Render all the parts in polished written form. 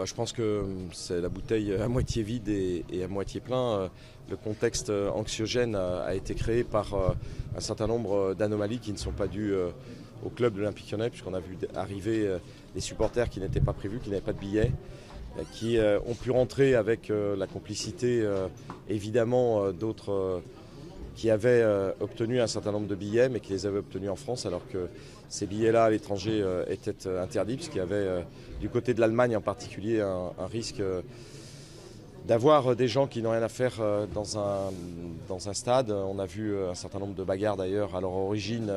Je pense que c'est la bouteille à moitié vide et à moitié plein. Le contexte anxiogène a été créé par un certain nombre d'anomalies qui ne sont pas dues au club de l'Olympique Lyonnais, puisqu'on a vu arriver des supporters qui n'étaient pas prévus, qui n'avaient pas de billets, qui ont pu rentrer avec la complicité évidemment d'autres qui avaient obtenu un certain nombre de billets, mais qui les avaient obtenus en France, alors que ces billets-là à l'étranger étaient interdits, puisqu'il y avait du côté de l'Allemagne en particulier un risque d'avoir des gens qui n'ont rien à faire dans un stade. On a vu un certain nombre de bagarres d'ailleurs à leur origine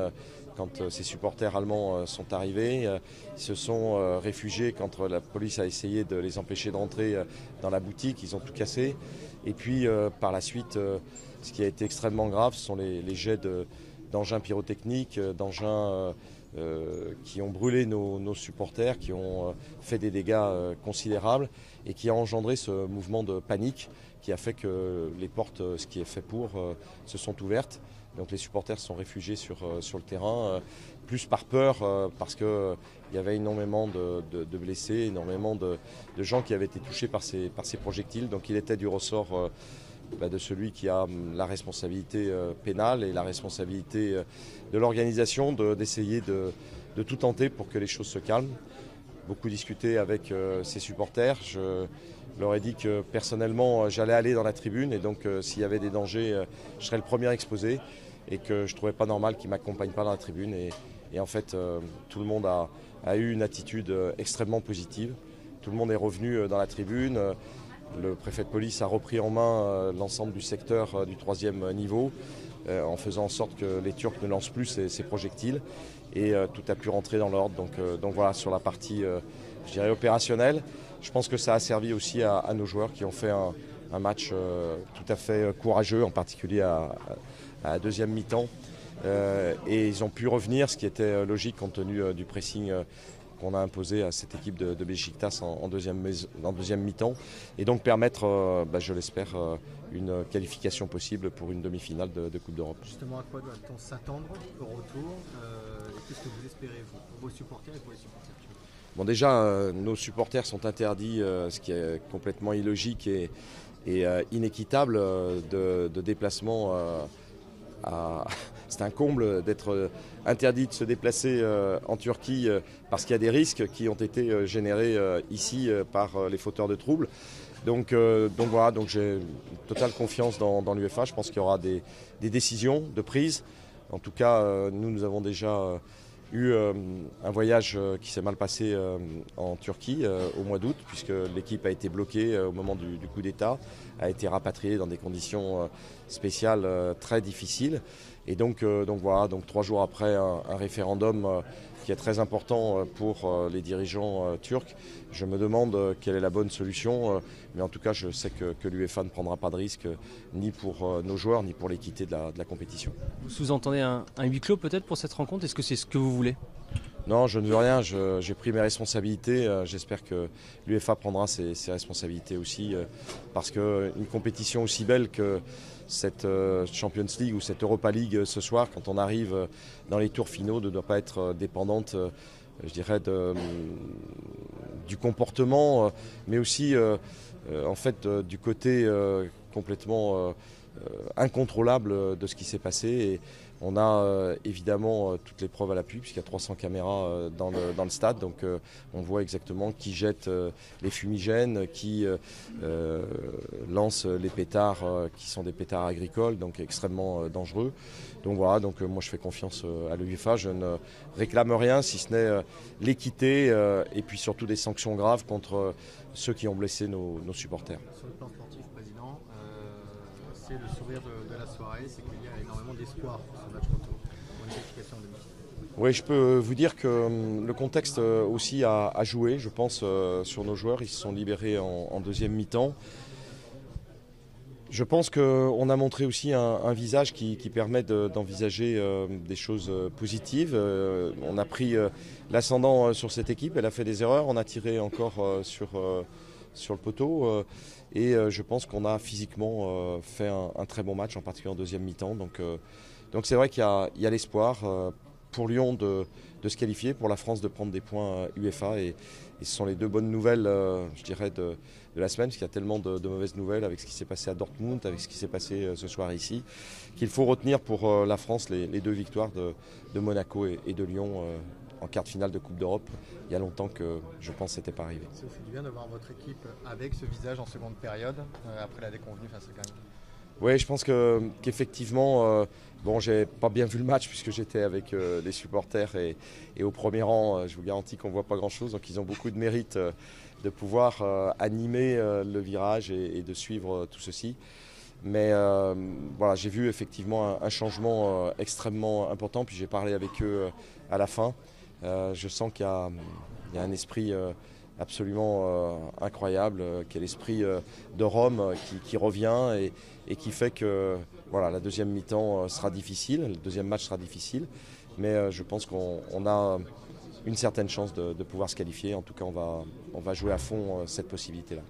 quand ces supporters allemands sont arrivés. Ils se sont réfugiés quand la police a essayé de les empêcher de rentrer dans la boutique. Ils ont tout cassé. Et puis par la suite, ce qui a été extrêmement grave, ce sont les jets d'engins pyrotechniques, d'engins qui ont brûlé nos supporters, qui ont fait des dégâts considérables et qui a engendré ce mouvement de panique qui a fait que les portes, ce qui est fait pour, se sont ouvertes. Donc les supporters se sont réfugiés sur le terrain, plus par peur, parce qu'il y avait énormément de blessés, énormément de gens qui avaient été touchés par ces projectiles. Donc il était du ressort de celui qui a la responsabilité pénale et la responsabilité de l'organisation d'essayer de tout tenter pour que les choses se calment. Beaucoup discuté avec ces supporters. Je leur ai dit que personnellement j'allais aller dans la tribune et donc s'il y avait des dangers, je serais le premier exposé et que je ne trouvais pas normal qu'ils ne m'accompagnent pas dans la tribune. Et en fait, tout le monde a eu une attitude extrêmement positive. Tout le monde est revenu dans la tribune. Le préfet de police a repris en main l'ensemble du secteur du 3e niveau en faisant en sorte que les Turcs ne lancent plus ces projectiles et tout a pu rentrer dans l'ordre. Donc voilà, sur la partie je dirais opérationnelle, je pense que ça a servi aussi à nos joueurs qui ont fait un match tout à fait courageux, en particulier à la deuxième mi-temps. Et ils ont pu revenir, ce qui était logique compte tenu du pressing qu'on a imposé à cette équipe de Beşiktaş en deuxième mi-temps et donc permettre, je l'espère, une qualification possible pour une demi-finale de Coupe d'Europe. Justement, à quoi doit-on s'attendre au retour et qu'est-ce que vous espérez, vous, pour vos supporters et pour les supporters turcs? Bon, déjà, nos supporters sont interdits, ce qui est complètement illogique et inéquitable de déplacement c'est un comble d'être interdit de se déplacer en Turquie parce qu'il y a des risques qui ont été générés ici par les fauteurs de troubles. Donc voilà, donc j'ai totale confiance dans l'UEFA. Je pense qu'il y aura des décisions de prise. En tout cas, nous avons déjà eu un voyage qui s'est mal passé en Turquie au mois d'août, puisque l'équipe a été bloquée au moment du coup d'État, a été rapatriée dans des conditions spéciales très difficiles. Et donc voilà, donc 3 jours après un référendum qui est très important pour les dirigeants turcs, je me demande quelle est la bonne solution. Mais en tout cas, je sais que l'UEFA ne prendra pas de risque ni pour nos joueurs, ni pour l'équité de la compétition. Vous sous-entendez un huis clos peut-être pour cette rencontre? Est-ce que c'est ce que vous voulez? Non, je ne veux rien. J'ai pris mes responsabilités. J'espère que l'UEFA prendra ses responsabilités aussi. Parce qu'une compétition aussi belle que cette Champions League ou cette Europa League ce soir, quand on arrive dans les tours finaux, ne doit pas être dépendante, je dirais, du comportement, mais aussi en fait du côté complètement incontrôlable de ce qui s'est passé. Et on a évidemment toutes les preuves à l'appui, puisqu'il y a 300 caméras dans le stade. Donc on voit exactement qui jette les fumigènes, qui lance les pétards qui sont des pétards agricoles, donc extrêmement dangereux. Donc voilà, donc moi je fais confiance à l'UEFA. Je ne réclame rien si ce n'est l'équité et puis surtout des sanctions graves contre ceux qui ont blessé nos supporters. Sur le plan sportif, Président, c'est le sourire de la soirée, c'est qu'il y a énormément d'espoir pour ce match retour, pour une qualification en demi-finale. Oui, je peux vous dire que le contexte aussi a joué, je pense, sur nos joueurs. Ils se sont libérés en deuxième mi-temps. Je pense qu'on a montré aussi un visage qui permet d'envisager des choses positives. On a pris l'ascendant sur cette équipe, elle a fait des erreurs, on a tiré encore sur le poteau. Et je pense qu'on a physiquement fait un très bon match, en particulier en deuxième mi-temps. Donc c'est vrai qu'il y a l'espoir. pour Lyon de se qualifier, pour la France de prendre des points UEFA. Et ce sont les deux bonnes nouvelles, je dirais, de la semaine, parce qu'il y a tellement de mauvaises nouvelles avec ce qui s'est passé à Dortmund, avec ce qui s'est passé ce soir ici, qu'il faut retenir pour la France les deux victoires de Monaco et de Lyon en quart de finale de Coupe d'Europe. Il y a longtemps que je pense que ce n'était pas arrivé. Ça vous fait du bien de voir votre équipe avec ce visage en seconde période, après la déconvenue face à Gagnon. Oui, je pense qu'effectivement, bon, j'ai pas bien vu le match puisque j'étais avec les supporters et au premier rang, je vous garantis qu'on ne voit pas grand-chose. Donc ils ont beaucoup de mérite de pouvoir animer le virage et de suivre tout ceci. Mais voilà, j'ai vu effectivement un changement extrêmement important. Puis j'ai parlé avec eux à la fin. Je sens qu'il y a un esprit absolument incroyable, qui est l'esprit de Rome qui revient et qui fait que voilà, la deuxième mi-temps sera difficile, le deuxième match sera difficile, mais je pense qu'on a une certaine chance de pouvoir se qualifier. En tout cas, on va jouer à fond cette possibilité-là.